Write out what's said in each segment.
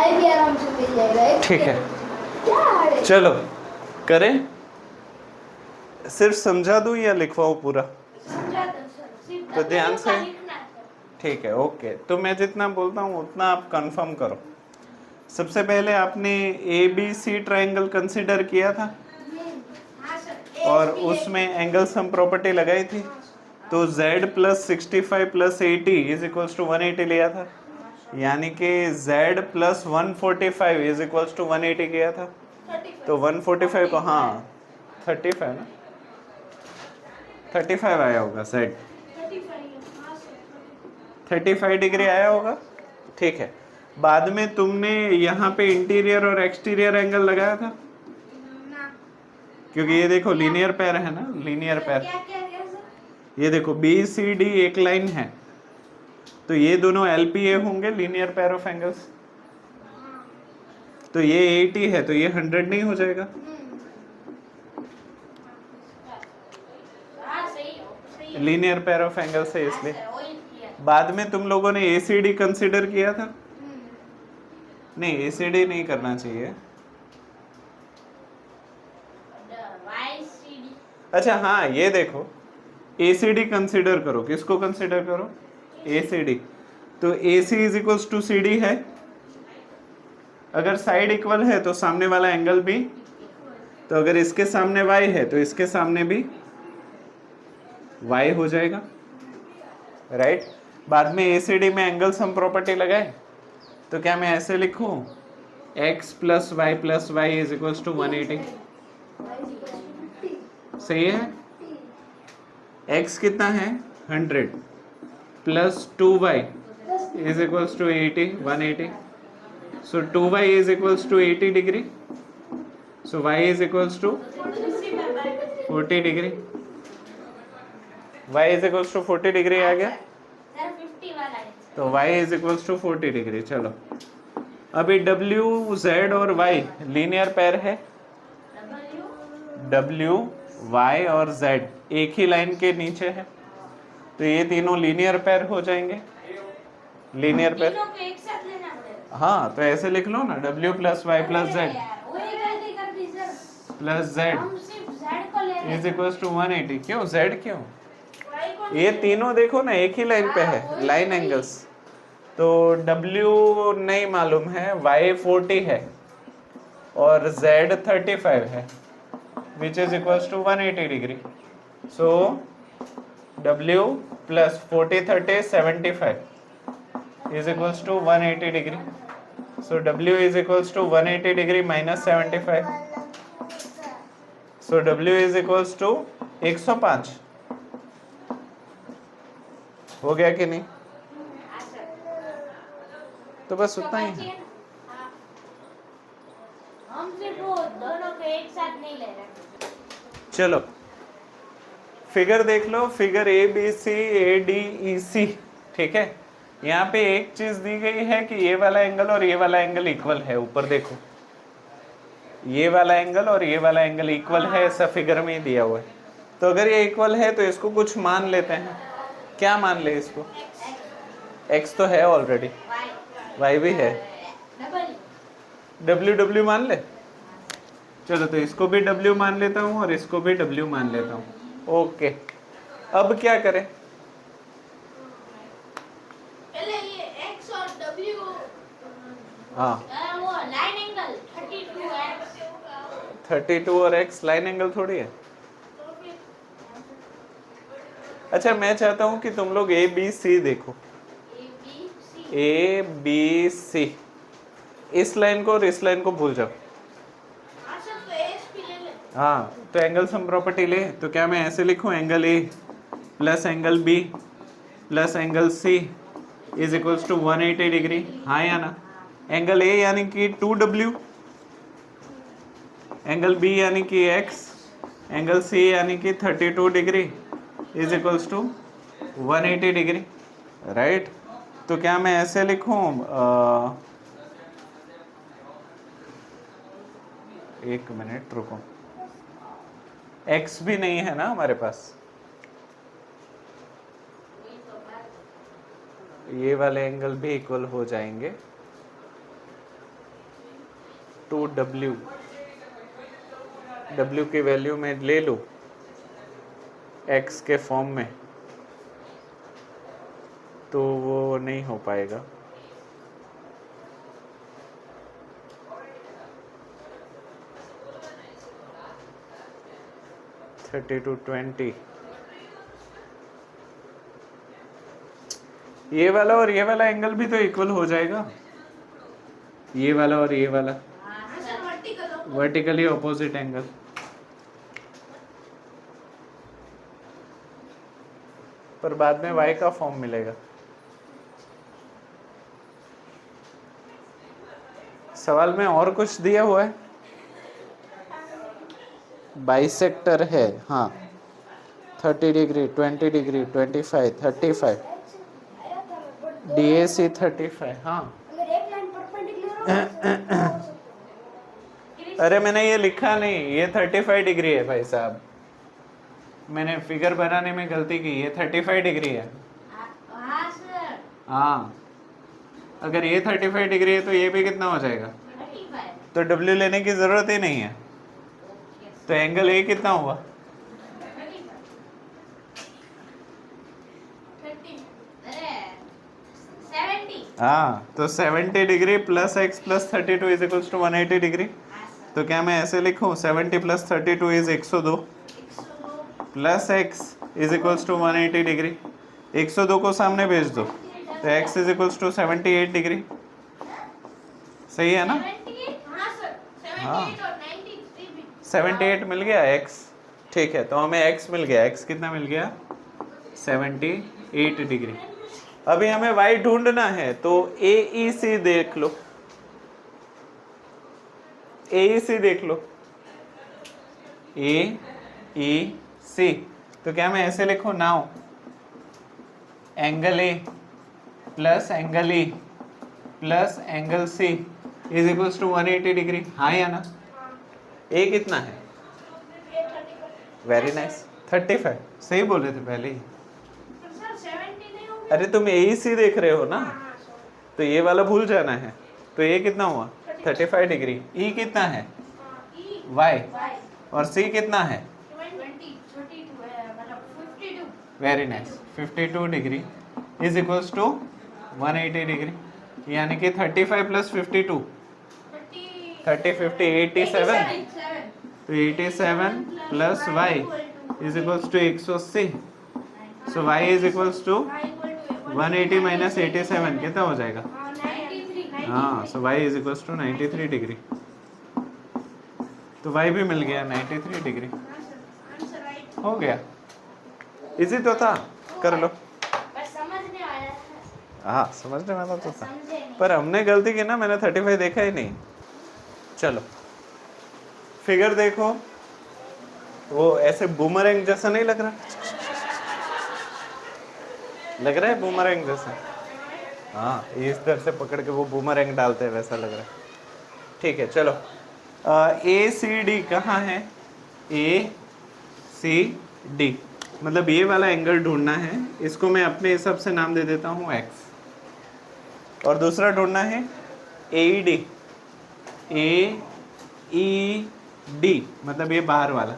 y भी आराम से मिल जाएगा। ठीक है, क्या हार्ड है? चलो करें। सिर्फ समझा दूं या लिखवाऊं पूरा? समझा दो सर, सिर्फ तो ध्यान W से, का लिखना है सर। ठीक है, ओके। तो मैं जितना बोलता हूँ उतना आप कंफर्म करो। सबसे पहले आपने A B C triangle consider किया था हाँ सर, और ASP उसमें एंगल सम प्रॉपर्टी लगाई थी। तो z plus 65 plus 80 is equals to 180 लिया था, यानी कि z plus 145 is equals to 180 किया था। 35 तो 145 को, हाँ 35 ना, 35 आया होगा z, 35 हाँ सर, 35 डिग्री आया होगा। ठीक है, बाद में तुमने यहाँ पे इंटीरियर और एक्सटीरियर एंगल लगाया था, ना क्योंकि ये देखो लीनियर पेयर है ना, लीनियर पेयर। क्या क्या क्या सर? ये देखो बी सी डी एक लाइन है, तो ये दोनों एलपीए होंगे, लीनियर पेयर ऑफ एंगल्स। तो ये 80 है, तो ये 100 नहीं हो जाएगा। हाँ सही है। लीनियर पेयर ऑफ एंगल्स है इसलिए। सर, वही किया। बाद में तुम लोगों ने एसीडी कंसीडर किया था? नहीं, एसीडी नहीं करना चाहिए। YCD अच्छा हाँ, ये देखो एसीडी कंसीडर करो। किसको कंसीडर करो? एसीडी। तो AC is equals to CD है। अगर साइड इक्वल है तो सामने वाला एंगल भी, तो अगर इसके सामने y है तो इसके सामने भी y हो जाएगा, राइट। बाद में ACD में एंगल सम प्रॉपर्टी लगाए, तो क्या मैं ऐसे लिखूं x plus y is equals to 180? सही है। x कितना है? 100 plus 2y is equals to 80, 180। So 2y is equals to 80 degree. So y is equals to 40 degree. y is equals to 40 degree आ गया। सर 50 वाला है। तो y is equals to 40 degree। चलो अभी w, z और y linear pair है। w, y और z एक ही लाइन के नीचे है, तो ये तीनों लीनियर पेयर हो जाएंगे। लीनियर पेयर, तीनों को एक साथ लेना पड़ेगा। हाँ तो ऐसे लिख लो ना, w plus y plus z वही गलती कर दी सर। प्लस z हम सिर्फ Z को ले रहे हैं। Is equals to 180। क्यों z क्यों? Y को ये तीनों देखो ना एक ही लाइन पे है, लाइन एंगल्स। तो w नहीं मालूम है, y 40 है और z 35 है, which is equals to 180 degree. So w plus 40 30 75 is equals to 180 degree. So W is equals to 180 degree minus 75. So W is equals to 105. हो गया कि नहीं? तो बस उतना ही है। हाँ। हम सिर्फ वो दोनों को एक साथ नहीं ले रहे। चलो फिगर देख लो, फिगर ABC ADEC, ठीक है। यहाँ पे एक चीज दी गई है कि ये वाला एंगल और ये वाला एंगल इक्वल है। ऊपर देखो, ये वाला एंगल और ये वाला एंगल इक्वल है, ऐसा फिगर में ही दिया हुआ है। तो अगर ये इक्वल है तो इसको कुछ मान लेते हैं। क्या मान ले इसको? x तो है ऑलरेडी, y भी है, w मान ले। चलो तो इसको भी w मान लेता हूँ और इसको भी w मान लेता हूँ। ओके, अब क्या करें? पहले ये x और w, हाँ वो लाइन एंगल 32x 32 और x लाइन एंगल थोड़ी है। अच्छा मैं चाहता हूँ कि तुम लोग ABC देखो, ABC, इस लाइन को और इस लाइन को भूल जाओ। हाँ तो एंगल सम प्रॉपर्टी ले, तो क्या मैं ऐसे लिखूं angle A plus angle B plus angle C is equals to 180 degree, हाँ या ना? एंगल A यानी कि 2W, एंगल B यानी कि x, एंगल C यानी कि 32 degree is equals to 180 degree, right. तो क्या मैं ऐसे लिखूं, एक मिनट रुको, x भी नहीं है ना हमारे पास, ये वाले एंगल भी इक्वल हो जाएंगे। टू डब्ल्यू, डब्ल्यू की वैल्यू में ले लूँ एक्स के फॉर्म में, तो वो नहीं हो पाएगा। थर्टी टू 20, ये वाला और ये वाला एंगल भी तो इक्वल हो जाएगा, ये वाला और ये वाला वर्टिकली ऑपोजिट एंगल। पर बाद में y का फॉर्म मिलेगा। सवाल में और कुछ दिया हुआ है, बाइसेक्टर है, हाँ 30 डिग्री 20 डिग्री 25 35 DAC 35, हाँ। अरे मैंने ये लिखा नहीं, ये 35 डिग्री है भाई साहब, मैंने फिगर बनाने में गलती की, ये 35 डिग्री है। हाँ सर, हाँ, अगर ये 35 डिग्री है तो ये भी कितना हो जाएगा, 35। तो W लेने की जरूरत ही नहीं है। तो एंगल A कितना हुआ, 70। हाँ, तो 70 degree plus x plus 32 is equals to 180 degree. तो क्या मैं ऐसे लिखूं, 70 plus 32 is 102 plus x is equals to 180 degree. 102 को सामने भेज दो तो x is equals to 78 degree. सही है ना? 78, हाँ सर, 78 और 93 भी। 78 मिल गया x, ठीक है। तो हमें x मिल गया, x कितना मिल गया, 78 डिग्री। अभी हमें y ढूंढना है, तो AEC देख लो, AEC देख लो, AEC। तो क्या मैं ऐसे लिखूं, now angle A plus angle E plus angle C is equals to 180 degree. हाँ या ना? A कितना है, वेरी नाइस, 35। सही बोल रहे थे पहले ही। सर 70 नहीं होगा? अरे तुम AEC देख रहे हो ना, तो ये वाला भूल जाना है। तो ये कितना हुआ, 35 डिग्री। E कितना है, Y, और C कितना है, 52, very nice, 52 degree is equals to 180 degree. यानी कि 35 प्लस 52, 30 50 87। तो 87 plus y is equals to 180। So y is equals to 180 minus 87 कितना हो जाएगा, हाँ। So y is equals to 93 degree. तो y भी मिल गया 93 डिग्री, हो गया। इजी तो था, कर लो। पर समझने वाला है। हाँ, समझने वाला तो था, समझे नहीं। पर हमने गलती की ना, मैंने 35 देखा ही नहीं। चलो फिगर देखो, वो ऐसे बूमरैंग जैसा नहीं लग रहा, लग रहा है बूमरैंग जैसा, हाँ, इस तरह से पकड़ के वो बूमरैंग डालते हैं वैसा लग रहा है। ठीक है, चलो ACD कहाँ है, ACD मतलब ये वाला एंगल ढूंढना है। इसको मैं अपने हिसाब से नाम दे देता हूँ x, और दूसरा ढूंढना है AED, AED मतलब ये बाहर वाला,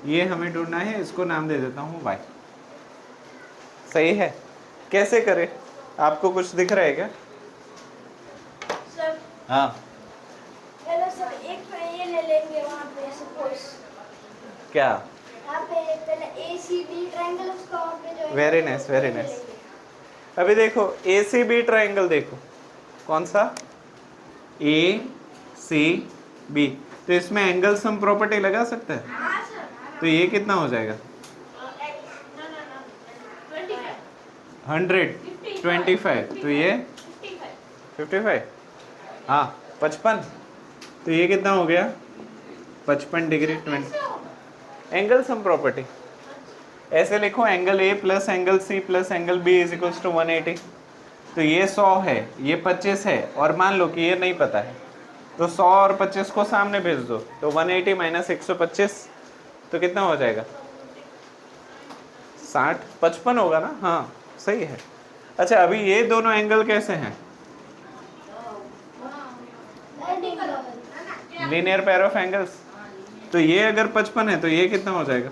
ये हमें ढूंढना है, इसको नाम दे देता हूँ y। सही है? कैसे करें, आपको कुछ दिख रहा है क्या? सर, हाँ, पहले सर एक पे ये ले लेंगे वहाँ पे सपोज, क्या, यहाँ पे पहले ACD ट्रायंगल, उसका वहाँ पे जो वेरी नाइस, वेरी नाइस। अभी देखो ACB ट्रायंगल, देखो कौन सा, ACB। तो इसमें एंगल सम प्रॉपर्टी लगा सकता है, हाँ सर, तो ये कितना हो जाएगा, 100 25, तो ये 55, हाँ 55। तो ये कितना हो गया, 55 डिग्री 20। एंगल सम प्रॉपर्टी ऐसे लिखो, angle A plus angle C plus angle B is equals to 180। तो ये 100 है, ये 25 है, और मान लो कि ये नहीं पता है, तो 100 और 25 को सामने भेज दो, तो 180 माइनस 125 तो कितना हो जाएगा, 60, 55 होगा ना, हाँ सही है। अच्छा, अभी ये दोनों एंगल कैसे हैं, लीनियर पेयर ऑफ एंगल्स। तो ये अगर 55 है तो ये कितना हो जाएगा?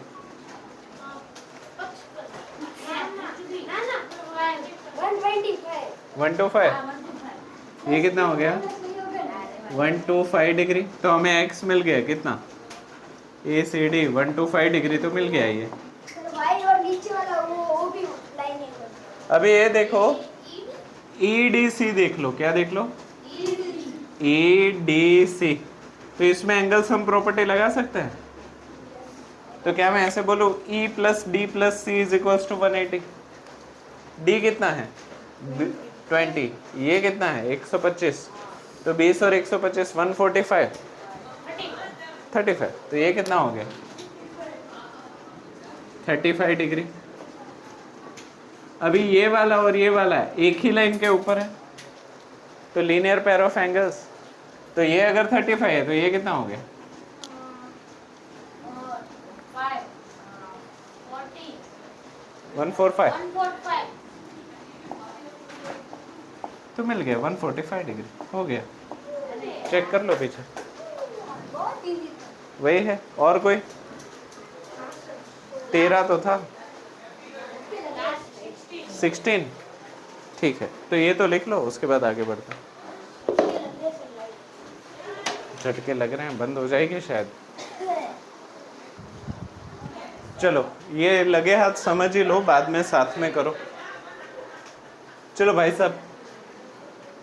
125। ये कितना हो गया? 125 डिग्री। तो हमें एक्स मिल गया कितना? ए सी डी 125 डिग्री तो मिल गया ये। और नीचे वाला वो भी लाइन है। अभी ये देखो ई डी सी देख लो, क्या देख लो? E D C. तो इसमें एंगल सम प्रॉपर्टी लगा सकते हैं। तो क्या मैं ऐसे बोलूँ E plus D plus C is equal to 180। D कितना है? 20। ये कितना है? 125। तो 20 और 125 145 35। तो ये कितना हो गया? 35 डिग्री। अभी ये वाला और ये वाला है एक ही लाइन के ऊपर है, तो लीनियर पेयर ऑफ एंगल्स। तो ये अगर 35 है तो ये कितना हो गया? 145। तो मिल गया 145 डिग्री हो गया। चेक कर लो पीछे, बहुत इजी। वही है। और कोई? 13 तो था, 16। ठीक है, तो ये तो लिख लो, उसके बाद आगे बढ़ते हैं। झटके लग रहे हैं, बंद हो जाएगी शायद। चलो ये लगे हाथ समझ ही लो, बाद में साथ में करो। चलो भाई साहब,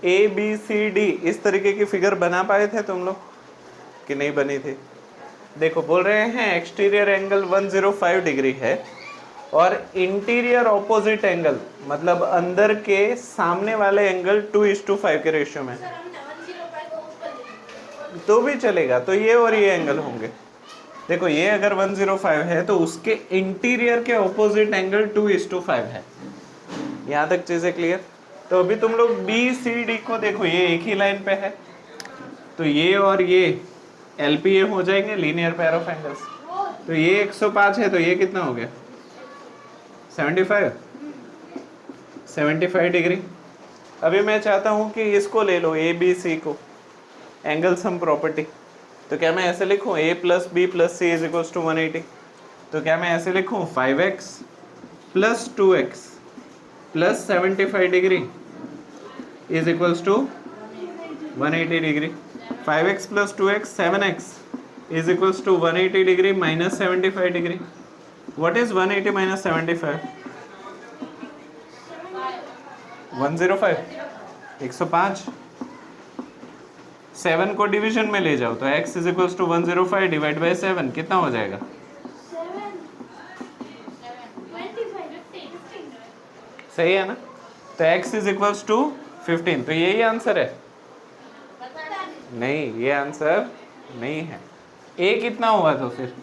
ए बी सी डी इस तरीके की फिगर बना पाए थे तुम लोग कि नहीं बनी थी? देखो बोल रहे हैं एक्सटीरियर एंगल 105 डिग्री है और इंटीरियर ऑपोजिट एंगल मतलब अंदर के सामने वाले एंगल 2:5 के रेशियो में, तो भी चलेगा। तो ये और ये एंगल होंगे। देखो ये अगर 105 है तो उसके इंटीरियर के ऑपोजिट एंगल 2:5 है। यहाँ तक चीजें क्लियर? तो अभी तुम लोग बी सी डी को देखो, ये एक ही लाइन पे है, तो ये और ये एलपीए हो जाएंगे, लीनियर पेयर ऑफ एंगल्स। तो ये 105 है तो ये कितना हो गया? 75 डिग्री। अभी मैं चाहता हूँ कि इसको ले लो, ए बी सी को, एंगल सम प्रॉपर्टी। तो क्या मैं ऐसे लिखूँ a plus B plus C is equal to 180? तो क्या मैं ऐसे लिखूँ 5x plus 2x plus 75 degree is equals to 180 degree. 5x plus 2x 7x is equals to 180 degree minus 75 degree. What is 180 minus 75? 105। 105। 7 को डिवीजन में ले जाओ तो x is equals to 105 divide by 7 कितना हो जाएगा? 15। सही है ना? तो x इज इक्वल्स टू 15। तो यही आंसर है? नहीं, ये आंसर नहीं है। a कितना होगा तो फिर?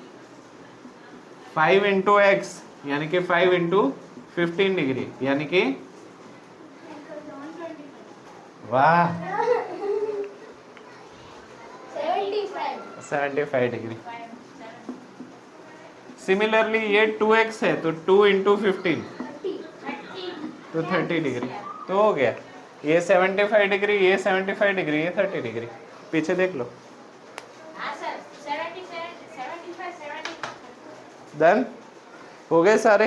5 इंटू एक्स यानी कि 5 इंटू 15 डिग्री यानी कि वाह 75 डिग्री। सिमिलरली ये 2x है तो 2 इंटू 15 तो 30 डिग्री। तो हो गया ये 75 डिग्री, ये 75 डिग्री, ये 30 डिग्री। पीछे देख लो। डन हो गए सारे।